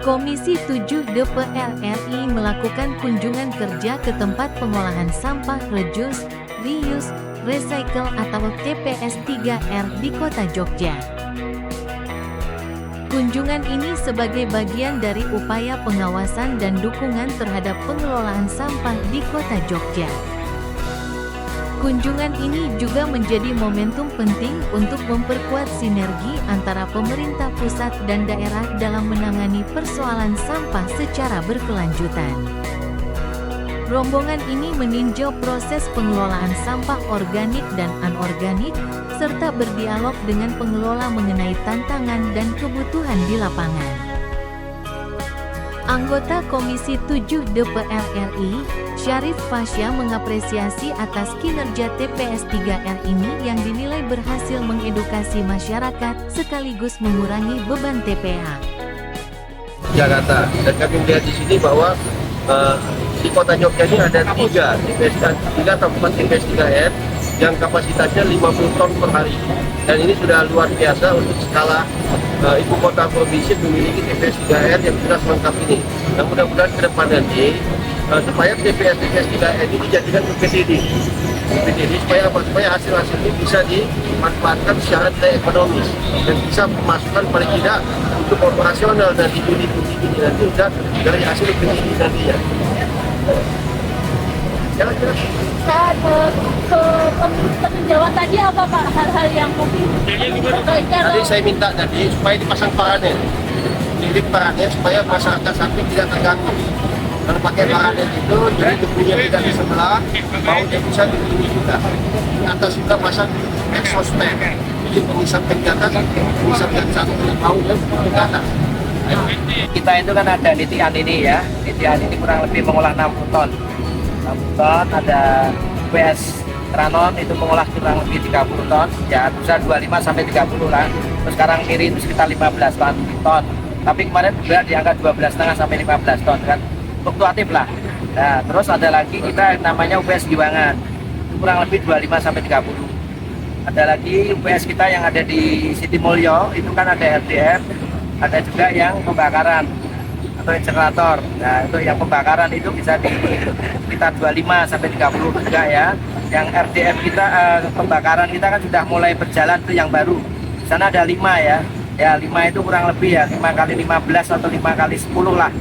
Komisi 7 DPR RI melakukan kunjungan kerja ke tempat pengolahan sampah reduce, reuse, recycle atau TPS 3R di Kota Jogja. Kunjungan ini sebagai bagian dari upaya pengawasan dan dukungan terhadap pengelolaan sampah di Kota Jogja. Kunjungan ini juga menjadi momentum penting untuk memperkuat sinergi antara pemerintah pusat dan daerah dalam menangani persoalan sampah secara berkelanjutan. Rombongan ini meninjau proses pengelolaan sampah organik dan anorganik, serta berdialog dengan pengelola mengenai tantangan dan kebutuhan di lapangan. Anggota Komisi 7 DPR RI, Syarif Fasya mengapresiasi atas kinerja TPS 3R ini yang dinilai berhasil mengedukasi masyarakat sekaligus mengurangi beban TPA. Jakarta, dan kami melihat di sini bahwa di Kota Jogja ini ada tiga tempat TPS 3R yang kapasitasnya 50 ton per hari, dan ini sudah luar biasa untuk skala ibu kota provinsi memiliki TPS 3R yang sudah selengkap ini. Nah, mudah-mudahan ke depan nanti supaya TPS 3R ini dijadikan PPDD supaya hasil-hasil ini bisa dimanfaatkan secara tidak ekonomis dan bisa memasukkan paling tidak untuk operasional dari unit-unit ini nanti sudah dari hasil PPDD nantinya. Jalan-jalan. Saat ke peninjauan tadi apa Pak hal-hal yang mungkin Tadi saya minta tadi supaya dipasang paranet, titik paranet supaya masyarakat samping tidak terganggu. Kalau pakai paranet itu jadi debunya tidak di sebelah, baunya bisa di juga. Di atas juga pasang exhaust fan, jadi pengisap ke atas, pengisap ke satu baunya ke atas. Kita itu kan ada nitian ini ya, nitian ini kurang lebih mengolah 60 ton. 60 ton, ada UPS Tranon itu mengolah kurang lebih 30 ton, ya bisa 25 sampai 30 lah. Terus sekarang kiri itu sekitar 15 ton. Tapi kemarin berat di angka 12,5 sampai 15 ton kan, fluktuatif lah. Nah, terus ada lagi kita namanya UPS Giwangan, itu kurang lebih 25 sampai 30. Ada lagi UPS kita yang ada di Siti Mulyo, itu kan ada RDF, ada juga yang pembakaran atau incinerator. Nah, itu yang pembakaran itu bisa di sekitar 25 sampai 30 juga ya. Yang RDF kita pembakaran kita kan sudah mulai berjalan, itu yang baru. Di sana ada 5 ya. Ya 5 itu kurang lebih ya 5 kali 15 atau 5 kali 10 lah.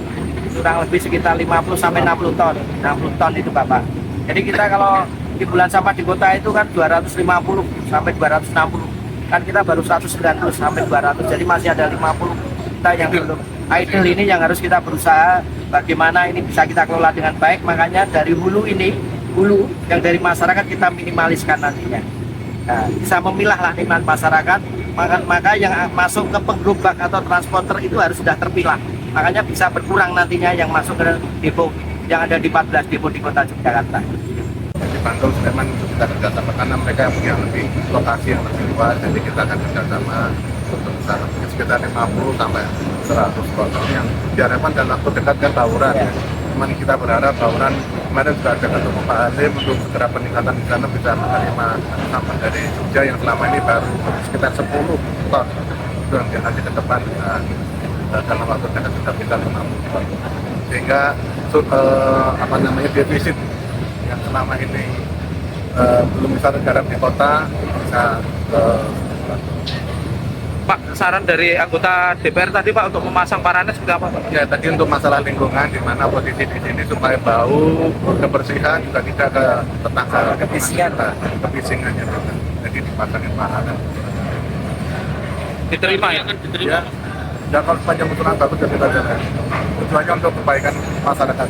Kurang lebih sekitar 50 sampai 60 ton. 60 ton itu Bapak. Jadi kita kalau di bulan sampah di kota itu kan 250 sampai 260. Kan kita baru 190 sampai 200. Jadi masih ada 50 kita yang belum idle ini yang harus kita berusaha bagaimana ini bisa kita kelola dengan baik. Makanya dari hulu yang dari masyarakat kita minimaliskan nantinya. Nah, bisa memilah lah nih masyarakat, maka yang masuk ke penggerobak atau transporter itu harus sudah terpilah. Makanya bisa berkurang nantinya yang masuk ke depo yang ada di 14 depo di Kota Yogyakarta. Di Bantul Sleman itu kita kerjasama karena mereka punya lebih lokasi yang lebih luas, jadi kita akan kerjasama untuk sekitar 50 sampai 100 ton yang diharapkan dalam waktu dekat kan bauran ya. Cuman kita berharap bauran kemarin sudah ada ketemu Pak Halim untuk segera peningkatan di sana bisa menerima sampah dari Jogja yang selama ini baru sekitar 10 ton. Itu yang nanti ke depan dalam waktu dekat sudah bisa 50 ton. Sehingga defisit yang selama ini belum bisa tergarap di kota bisa Pak, saran dari anggota DPR tadi Pak untuk memasang paranet juga apa Pak? Ya tadi untuk masalah lingkungan di mana posisi di sini supaya bau, kebersihan juga tidak ke tetangga kebisingannya juga. Jadi dipasangin paranet. Diterima ya? Ya. Dan kalau sepanjang usulan bagus ya kita jalan. Tujuannya untuk kebaikan masyarakat.